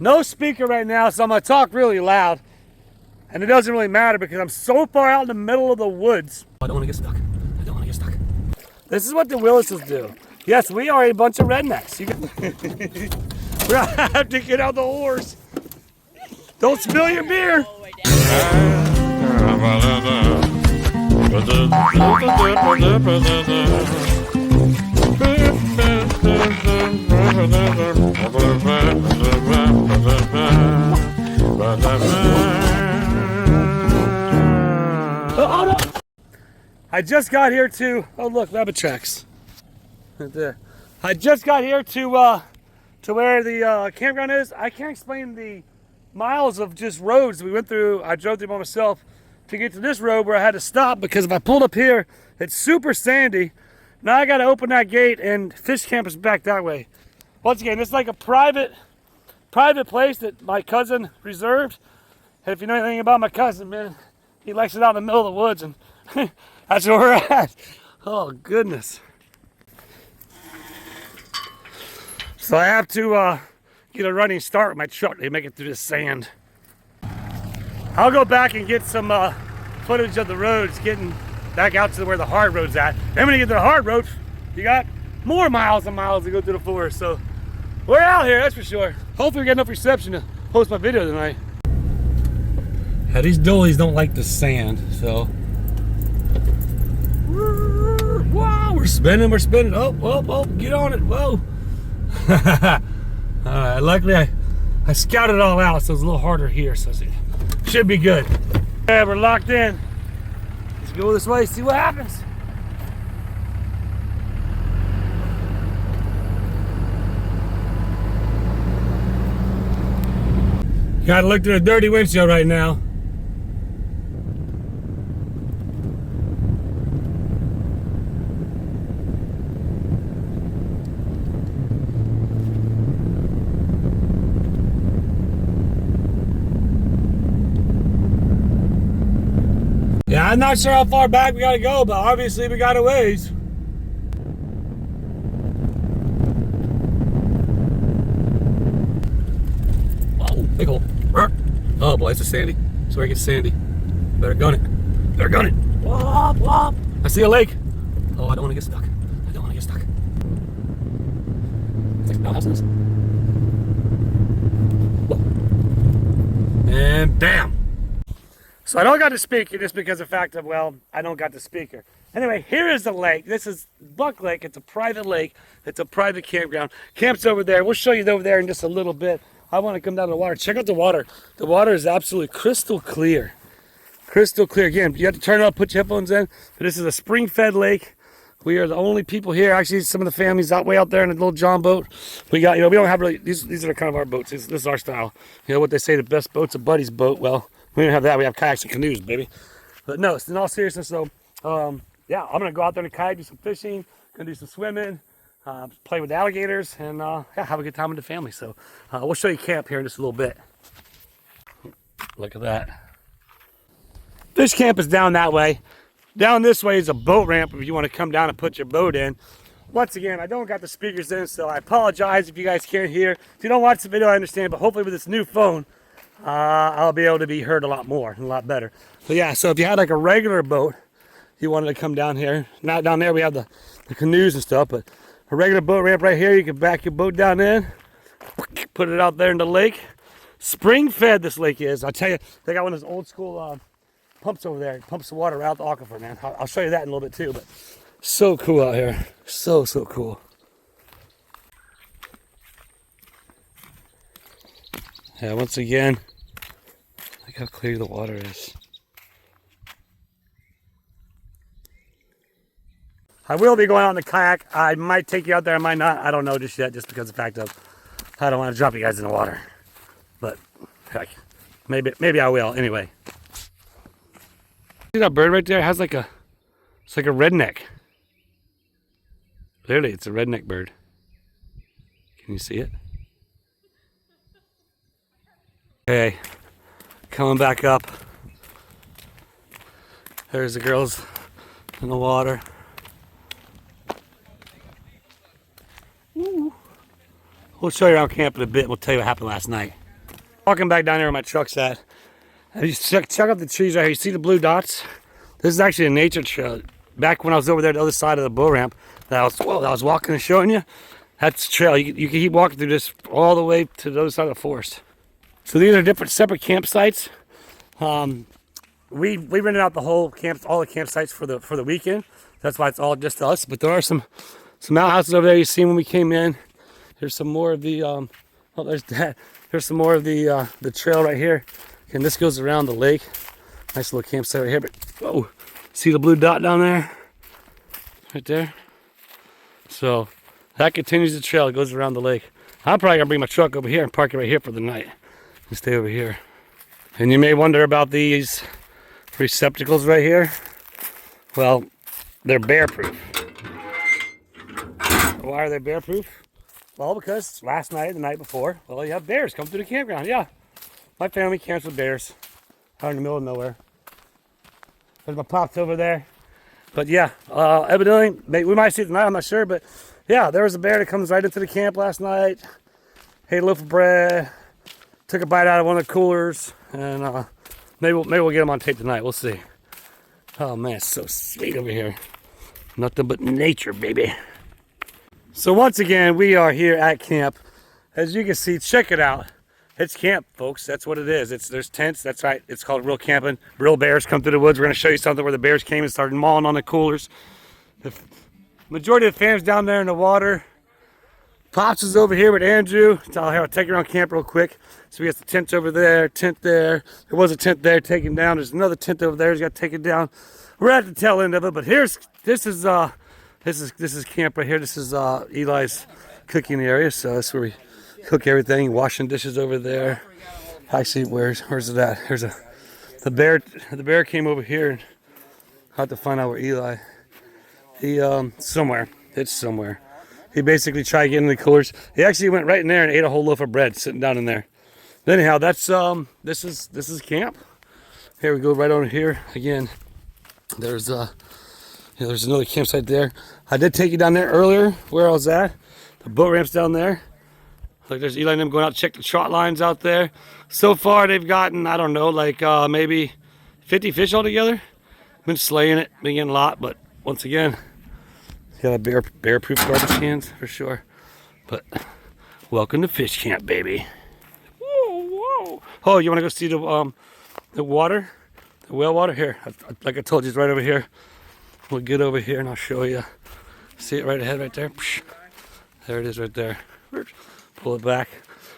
No speaker right now, so I'm gonna talk really loud. And it doesn't really matter because I'm so far out in the middle of the woods. I don't wanna get stuck. I don't wanna get stuck. This is what the Willises do. Yes, we are a bunch of rednecks. We're gonna have to get out the horse. Don't spill your beer. I just got here to, oh look, rabbit tracks. Right there. I just got here to where the campground is. I can't explain the miles of just roads we went through. I drove through by myself to get to this road where I had to stop because if I pulled up here, it's super sandy. Now I gotta open that gate and fish camp is back that way. Once again, it's like a private place that my cousin reserved. And if you know anything about my cousin, man, he likes it out in the middle of the woods and that's where we're at. Oh goodness. So I have to get a running start with my truck to make it through the sand. I'll go back and get some footage of the roads getting back out to where the hard road's at. Then when you get to the hard road, you got more miles and miles to go through the forest. So we're out here, that's for sure. Hopefully we get enough reception to post my video tonight. Yeah, these dollies don't like the sand, so. Wow, we're spinning. Oh, get on it, whoa. Alright, luckily I scouted it all out, so it's a little harder here, so it should be good. Yeah, we're locked in. Let's go this way, see what happens. Gotta look through a dirty windshield right now. Yeah, I'm not sure how far back we gotta go, but obviously we got a ways. Whoa, big hole. Oh boy, it's a sandy. That's where it gets sandy. Better gun it. Better gun it. Whoop, whoop. I see a lake. Oh, I don't want to get stuck. I don't want to get stuck. It's like houses. And bam. So I don't got the speaker just because of the fact that, well, I don't got the speaker. Anyway, here is the lake. This is Buck Lake. It's a private lake. It's a private campground. Camp's over there. We'll show you over there in just a little bit. I want to come down to the water. Check out the water. The water is absolutely crystal clear. Crystal clear. Again, you have to turn it up, put your headphones in. But this is a spring-fed lake. We are the only people here. Actually, some of the families way out there in a little John boat. We got, we don't have really, these are kind of our boats. This is our style. You know what they say, the best boat's a buddy's boat. Well, we don't have that. We have kayaks and canoes, baby. But no, in all seriousness, so, yeah, I'm going to go out there in a kayak, do some fishing, going to do some swimming, play with the alligators, and yeah, have a good time with the family. So we'll show you camp here in just a little bit. Look at that. Fish camp is down that way. Down this way is a boat ramp if you want to come down and put your boat in. Once again, I don't got the speakers in, so I apologize if you guys can't hear. If you don't watch the video, I understand, but hopefully with this new phone, I'll be able to be heard a lot more and a lot better. So yeah, so if you had like a regular boat, you wanted to come down here. Not down there, we have the canoes and stuff, but a regular boat ramp right here, you can back your boat down in, put it out there in the lake. Spring fed this lake is. I'll tell you, they got one of those old school pumps over there. It pumps the water out the aquifer, man. I'll show you that in a little bit too, but so cool out here. So cool. Yeah, once again, look how clear the water is. I will be going out in the kayak. I might take you out there, I might not. I don't know just yet, just because of the fact of I don't want to drop you guys in the water. But heck, maybe I will anyway. See that bird right there? It has like it's like a redneck. Clearly, it's a redneck bird. Can you see it? Okay, coming back up. There's the girls in the water. Ooh. We'll show you around camp in a bit. We'll tell you what happened last night. Walking back down there where my truck's at. You check out the trees right here. You see the blue dots? This is actually a nature trail. Back when I was over there, the other side of the bow ramp, that I was walking and showing you. That's the trail. You can keep walking through this all the way to the other side of the forest. So these are different separate campsites. We rented out the whole camp, all the campsites for the weekend. That's why it's all just us. But there are some outhouses over there you see when we came in. Here's some more of the oh, there's that. Here's some more of the trail right here. And this goes around the lake. Nice little campsite right here. But oh, see the blue dot down there? Right there. So that continues the trail. It goes around the lake. I'm probably gonna bring my truck over here and park it right here for the night and stay over here. And you may wonder about these receptacles right here. Well, they're bear proof. Why are they bear proof? Well, because last night, the night before, well, you have bears come through the campground. Yeah, my family camps with bears out in the middle of nowhere. There's my pops over there. But yeah, evidently, we might see it tonight, I'm not sure, but yeah, there was a bear that comes right into the camp last night, ate a loaf of bread, took a bite out of one of the coolers, and maybe we'll get him on tape tonight, we'll see. Oh man, it's so sweet over here. Nothing but nature, baby. So once again, we are here at camp. As you can see, check it out. It's camp, folks. That's what it is. There's tents. That's right. It's called real camping. Real bears come through the woods. We're going to show you something where the bears came and started mauling on the coolers. The majority of the fam's down there in the water. Pops is over here with Andrew. I'll take you around camp real quick. So we got the tent over there, tent there. There was a tent there taken down. There's another tent over there. He's got to take it down. We're at the tail end of it, but this is camp right here. This is Eli's cooking area. So that's where we cook everything. Washing dishes over there. Actually, where's it at? Here's the bear came over here. And I have to find out where Eli. Somewhere. It's somewhere. He basically tried getting in the coolers. He actually went right in there and ate a whole loaf of bread sitting down in there. But anyhow, that's this is camp. Here we go right on here again. There's another campsite there. I did take you down there earlier where I was at. The boat ramp's down there. Like there's Eli and them going out to check the trot lines out there. So far they've gotten, I don't know, like maybe 50 fish altogether. Been slaying it, been getting a lot, but once again, got a bear-proof garbage cans for sure. But welcome to fish camp, baby. Whoa, whoa. Oh, you want to go see the water, the well water? Here, like I told you, it's right over here. We'll get over here and I'll show you. See it right ahead, right there. There it is, right there. Pull it back.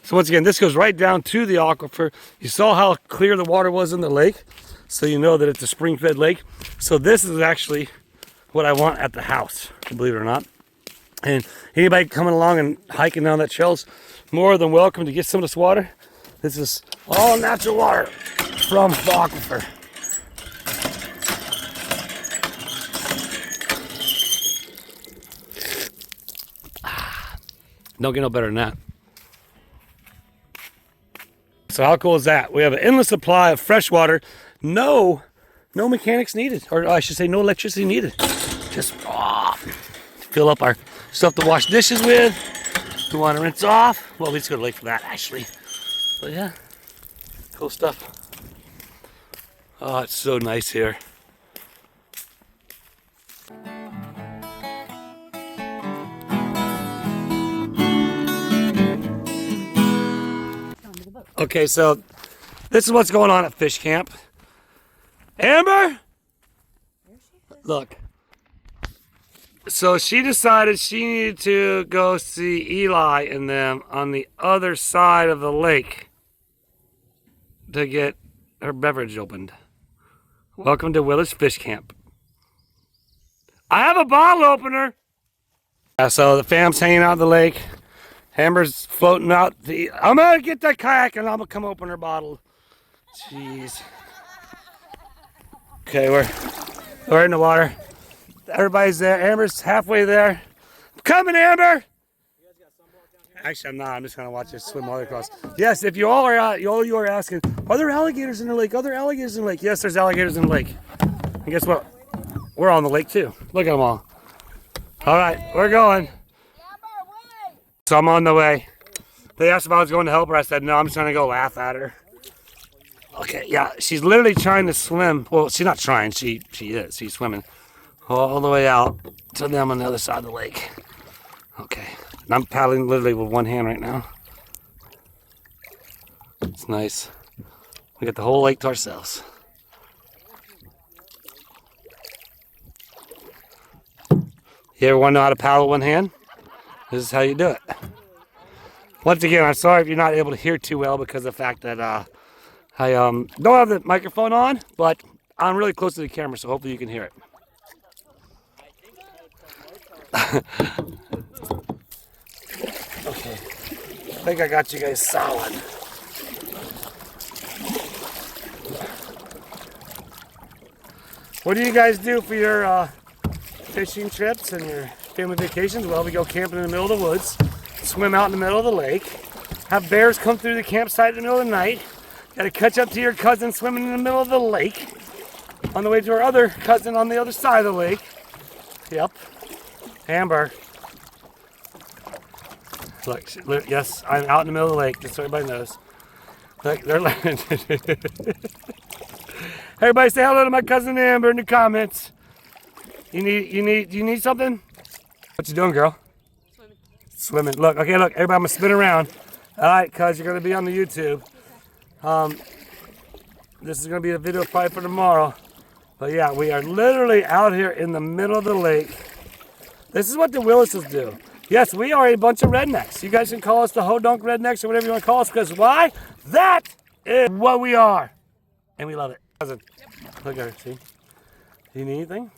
So once again, this goes right down to the aquifer. You saw how clear the water was in the lake, so you know that it's a spring-fed lake. So this is actually what I want at the house, believe it or not. And anybody coming along and hiking down that trail's more than welcome to get some of this water. This is all natural water from the aquifer. Don't get no better than that. So how cool is that? We have an endless supply of fresh water. No mechanics needed, or I should say no electricity needed. Just fill up our stuff to wash dishes with. If we want to rinse off, well, we just go to the lake for that actually. But yeah, cool stuff. Oh, it's so nice here. Okay, so this is what's going on at fish camp. Amber? Look. So she decided she needed to go see Eli and them on the other side of the lake to get her beverage opened. Welcome to Willis Fish Camp. I have a bottle opener. So the fam's hanging out at the lake. Amber's floating out. I'm gonna get that kayak and I'm gonna come open her bottle. Jeez. Okay, we're in the water. Everybody's there. Amber's halfway there. I'm coming, Amber. Actually, I'm not. I'm just gonna watch her swim all the way across. Yes, if you all are asking, are there alligators in the lake? Are there alligators in the lake? Yes, there's alligators in the lake. And guess what? We're on the lake too. Look at them all. All right, we're going. So I'm on the way. They asked if I was going to help her. I said, no, I'm just trying to go laugh at her. Okay, yeah, she's literally trying to swim. Well, she's not trying. She is. She's swimming all the way out to them on the other side of the lake. Okay, and I'm paddling literally with one hand right now. It's nice. We got the whole lake to ourselves. You ever want to know how to paddle with one hand? This is how you do it. Once again, I'm sorry if you're not able to hear too well because of the fact that I don't have the microphone on, but I'm really close to the camera, so hopefully you can hear it. Okay, I think I got you guys solid. What do you guys do for your fishing trips and your family vacations? Well, we go camping in the middle of the woods, swim out in the middle of the lake, have bears come through the campsite in the middle of the night. Got to catch up to your cousin swimming in the middle of the lake on the way to our other cousin on the other side of the lake. Yep. Amber. Look, yes, I'm out in the middle of the lake, just so everybody knows. Look, they're laughing. Everybody say hello to my cousin Amber in the comments. You need something? What you doing, girl? Swimming. Look, okay, look, everybody, I'm gonna spin around. All right, cuz you're gonna be on the YouTube. This is gonna be a video probably for tomorrow. But yeah, we are literally out here in the middle of the lake. This is what the Willises do. Yes, we are a bunch of rednecks. You guys can call us the Ho-Dunk rednecks or whatever you want to call us, because why? That is what we are. And we love it. Cousin, yep. Look at her, see? Do you need anything?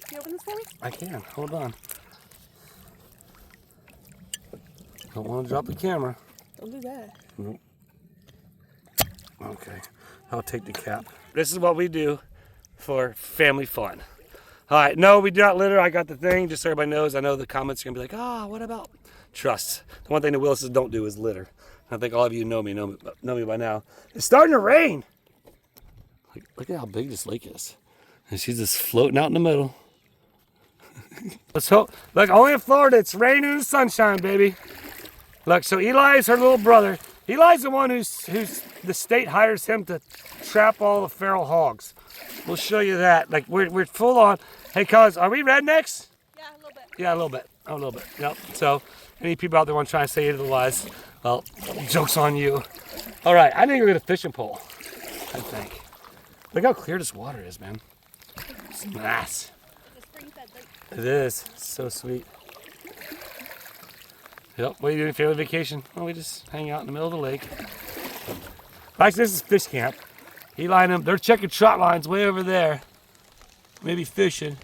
Can you open this for me? I can, hold on. Don't want to drop the camera. Don't do that. Nope. Okay, I'll take the cap. This is what we do for family fun. All right, no, we do not litter. I got the thing, just so everybody knows. I know the comments are gonna be like, what about trust? The one thing the Willises don't do is litter. I think all of you know me by now. It's starting to rain. Look at how big this lake is. And she's just floating out in the middle. Let's hope. Look, only in Florida, it's raining and sunshine, baby. Look, so Eli's her little brother. Eli's the one who's the state hires him to trap all the feral hogs. We'll show you that. Like we're full on. Hey, cuz, are we rednecks? Yeah, a little bit. Yeah, a little bit. Oh, a little bit. Yep. So, any people out there want to try and say otherwise, well, joke's on you. All right, I think we're gonna fishing pole. I think. Look how clear this water is, man. It's nice. It's a spring-fed lake. It is. It's so sweet. Yep. What are you doing family vacation? Well, we just hang out in the middle of the lake. Actually, this is fish camp. Eli and them, they're checking trot lines way over there. Maybe fishing.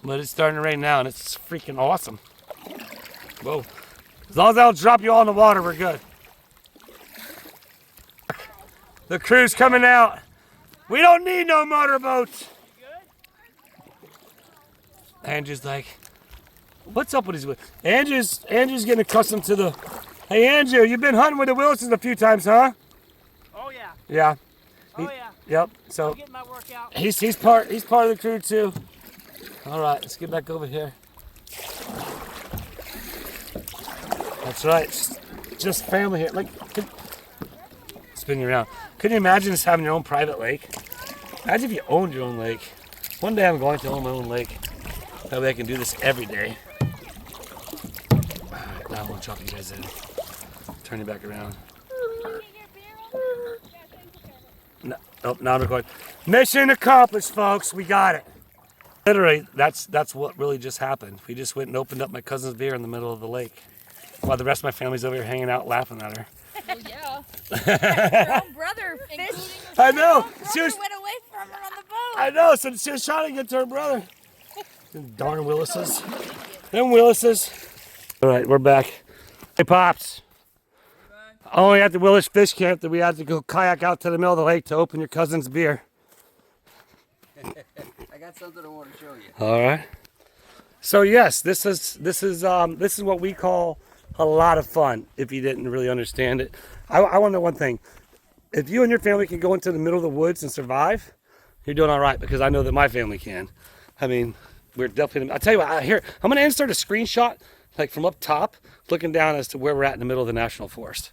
But it's starting to rain now, and it's freaking awesome. Whoa. As long as I don't drop you all in the water, we're good. The crew's coming out. We don't need no motorboats. Andrew's like, what's up with his... Andrew's getting accustomed to the... Hey, Andrew, you've been hunting with the Willises a few times, huh? Oh yeah. Yeah. Oh yeah. Yep. So I'm getting my workout. he's part of the crew too. All right, let's get back over here. That's right. Just family here. Like, spin you around. Couldn't you imagine just having your own private lake? Imagine if you owned your own lake. One day I'm going to own my own lake. That way I can do this every day. All right, now I won't drop you guys in. Turn you back around. No, nope, not recording. Mission accomplished, folks. We got it. Literally, that's what really just happened. We just went and opened up my cousin's beer in the middle of the lake, while the rest of my family's over here hanging out, laughing at her. Oh yeah. Her own brother fished. I know. She went away from her on the boat. I know. So she was trying to get to her brother. Darn Willises. Them Willises. All right, we're back. Hey, Pops. Only at the Willis Fish Camp that we had to go kayak out to the middle of the lake to open your cousin's beer. I got something I want to show you. All right. So yes, this is what we call a lot of fun. If you didn't really understand it, I want to know one thing: if you and your family can go into the middle of the woods and survive, you're doing all right. Because I know that my family can. I mean, we're definitely. I'll tell you what. Here, I'm going to insert a screenshot like from up top, looking down as to where we're at in the middle of the national forest.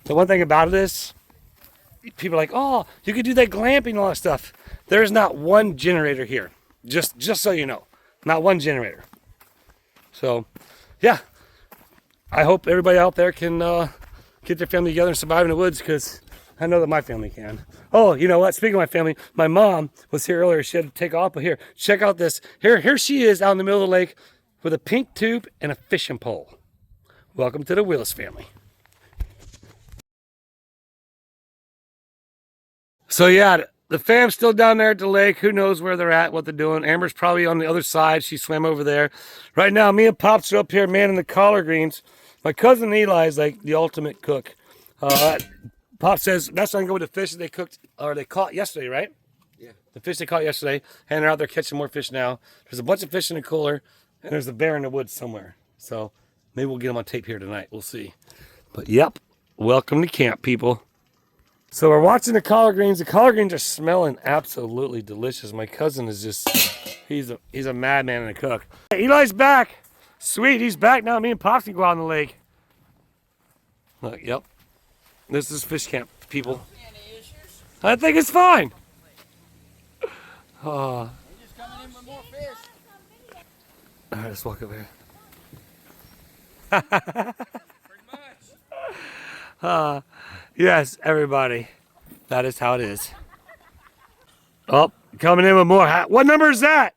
The one thing about it is, people are like, oh, you could do that glamping and all that stuff. There's not one generator here. Just so you know, not one generator. So, yeah, I hope everybody out there can get their family together and survive in the woods, because I know that my family can. Oh, you know what? Speaking of my family, my mom was here earlier. She had to take off, but here, check out this. Here she is out in the middle of the lake with a pink tube and a fishing pole. Welcome to the Willis family. So yeah, the fam's still down there at the lake. Who knows where they're at, what they're doing. Amber's probably on the other side. She swam over there. Right now, me and Pops are up here manning the collard greens. My cousin Eli is like the ultimate cook. Pop says that's why I can go with the fish that they cooked, or they caught yesterday, right? Yeah. The fish they caught yesterday, and they're out there catching more fish now. There's a bunch of fish in the cooler, and there's a bear in the woods somewhere. So maybe we'll get them on tape here tonight. We'll see. But yep, welcome to camp, people. So we're watching the collard greens. The collard greens are smelling absolutely delicious. My cousin is just, he's a madman and a cook. Hey, Eli's back. Sweet, he's back now. Me and Pops can go out on the lake. Look, yep. This is fish camp, people. I think it's fine. All right, let's walk over here. Yes, everybody. That is how it is. Oh, coming in with more. What number is that?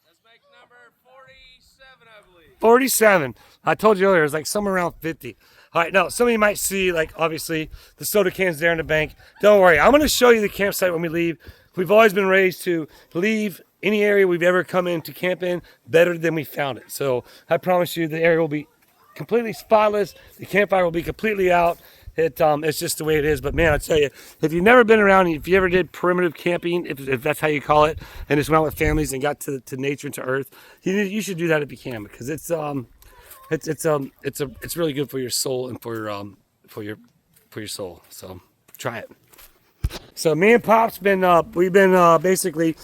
Let's make number 47, I believe. 47. I told you earlier, it's like somewhere around 50. All right, now, some of you might see, like, obviously, the soda cans there in the bank. Don't worry. I'm going to show you the campsite when we leave. We've always been raised to leave any area we've ever come in to camp in better than we found it. So I promise you the area will be completely spotless. The campfire will be completely out. It's just the way it is. But man, I tell you, if you've never been around, if you ever did primitive camping, if that's how you call it, and just went out with families and got to nature and to earth, you should do that if you can, because it's really good for your soul and for your soul. So try it. So me and Pop's we've been basically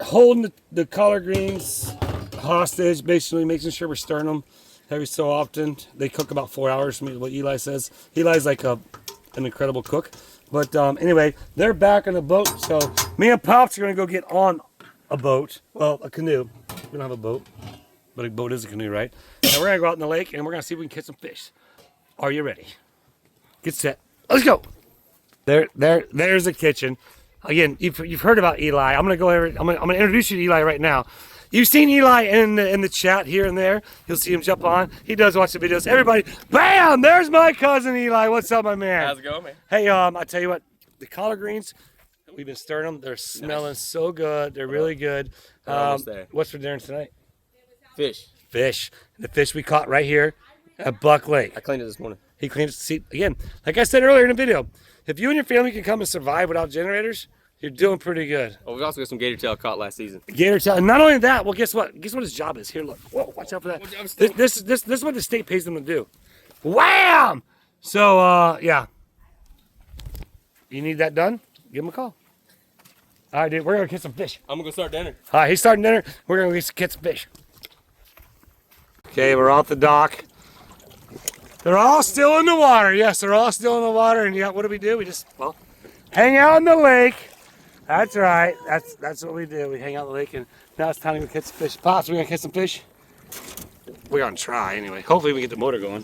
holding the collard greens hostage, basically making sure we're stirring them every so often. They cook about 4 hours, what Eli says. Eli's like an incredible cook. But anyway, they're back on the boat. So me and Pops are going to go get on a boat. Well, a canoe. We don't have a boat, but a boat is a canoe, right? And we're going to go out in the lake, and we're going to see if we can catch some fish. Are you ready? Get set. Let's go. There's the kitchen. Again, you've heard about Eli. I'm going to go over. I'm going to introduce you to Eli right now. You've seen Eli in the chat here and there. You'll see him jump on. He does watch the videos. Everybody, bam! There's my cousin Eli. What's up, my man? How's it going, man? Hey, I tell you what, the collard greens, we've been stirring them. They're smelling so good. They're really good. Almost there. What's for dinner tonight? Fish. Fish. The fish we caught right here at Buck Lake. I cleaned it this morning. He cleaned it. See, again, like I said earlier in the video, if you and your family can come and survive without generators, you're doing pretty good. Oh, we also got some gator tail caught last season. Gator tail. And not only that, well, guess what? Guess what his job is? Here, look. Whoa, watch out for that. This is what the state pays them to do. Wham! So, yeah. You need that done? Give him a call. All right, dude. We're going to catch some fish. I'm going to go start dinner. All right, he's starting dinner. We're going to catch some fish. Okay, we're off the dock. They're all still in the water. Yes, they're all still in the water. And yeah, what do? We just, well, hang out in the lake. That's right. That's what we do. We hang out in the lake, and now it's time to go catch some fish. Pops, we're gonna catch some fish. We're gonna try anyway. Hopefully we get the motor going.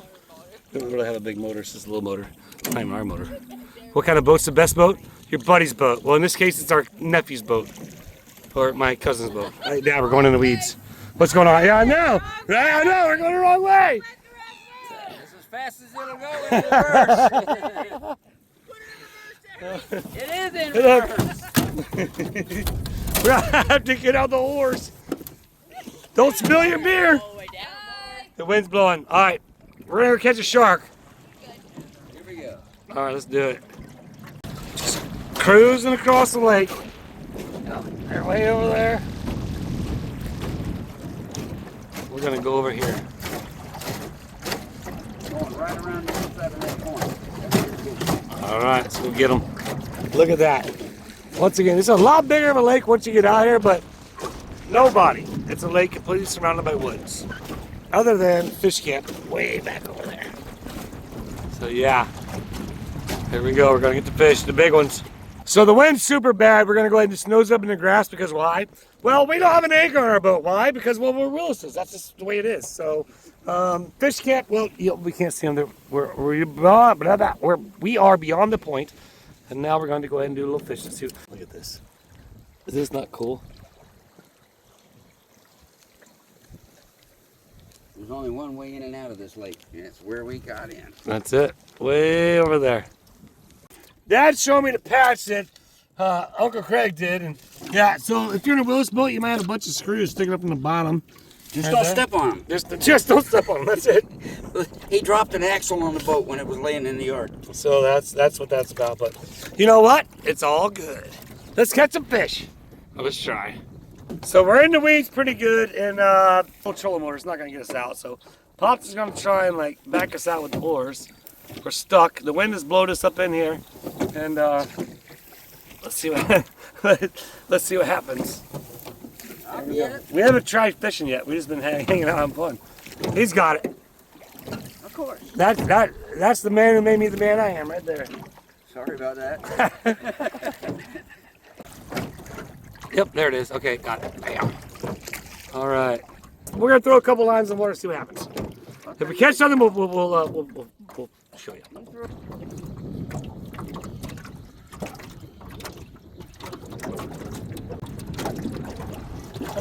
We don't really have a big motor. It's just a little motor. Not even our motor. What kind of boat's the best boat? Your buddy's boat. Well, in this case, it's our nephew's boat, or my cousin's boat. Right now, we're going in the weeds. What's going on? Yeah, I know. Right, I know. We're going the wrong way. It's as fast as it'll go in reverse. It is in reverse. We have to get out the horse. Don't spill your beer. All the way down. The wind's blowing. All right, we're gonna catch a shark. Here we go. All right, let's do it. Just cruising across the lake. They're way over there. We're gonna go over here. Going right around the inside of that corner. All right, let's go get them. Look at that. Once again, it's a lot bigger of a lake once you get out here, but nobody. It's a lake completely surrounded by woods. Other than fish camp way back over there. So yeah, here we go. We're gonna get the fish, the big ones. So the wind's super bad. We're gonna go ahead and just nose up in the grass because why? Well, we don't have an anchor on our boat. Why? Because well, we're Willis's. That's just the way it is. So fish camp. Well, we can't see them. We are beyond the point, and now we're going to go ahead and do a little fish. Let's see. Look at this. Is this not cool? There's only one way in and out of this lake, and it's where we got in. That's it. Way over there. Dad showed me the patch that Uncle Craig did, and yeah. So if you're in a Willis boat, you might have a bunch of screws sticking up in the bottom. Just Right don't there. step on them. Just don't step on them. That's it. He dropped an axle on the boat when it was laying in the yard. So that's what that's about. But you know what? It's all good. Let's catch some fish. Let's try. So we're in the weeds pretty good, and full trolling motor's not gonna get us out. So Pops is gonna try and like back us out with the oars. We're stuck. The wind has blown us up in here, and let's see what let's see what happens. We haven't tried fishing yet. We've just been hanging out having fun. He's got it. Of course. That's the man who made me the man I am right there. Sorry about that. Yep, there it is. Okay, got it. Bam. All right. We're gonna throw a couple lines in the water, see what happens. If we catch something, we'll show you.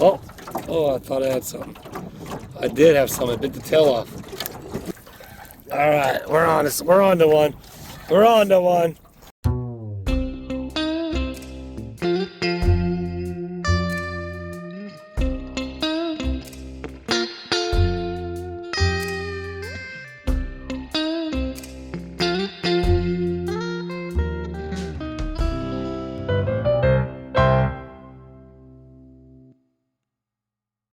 Oh, I thought I had something. I did have something. I bit the tail off. All right, we're on to one. We're on to one.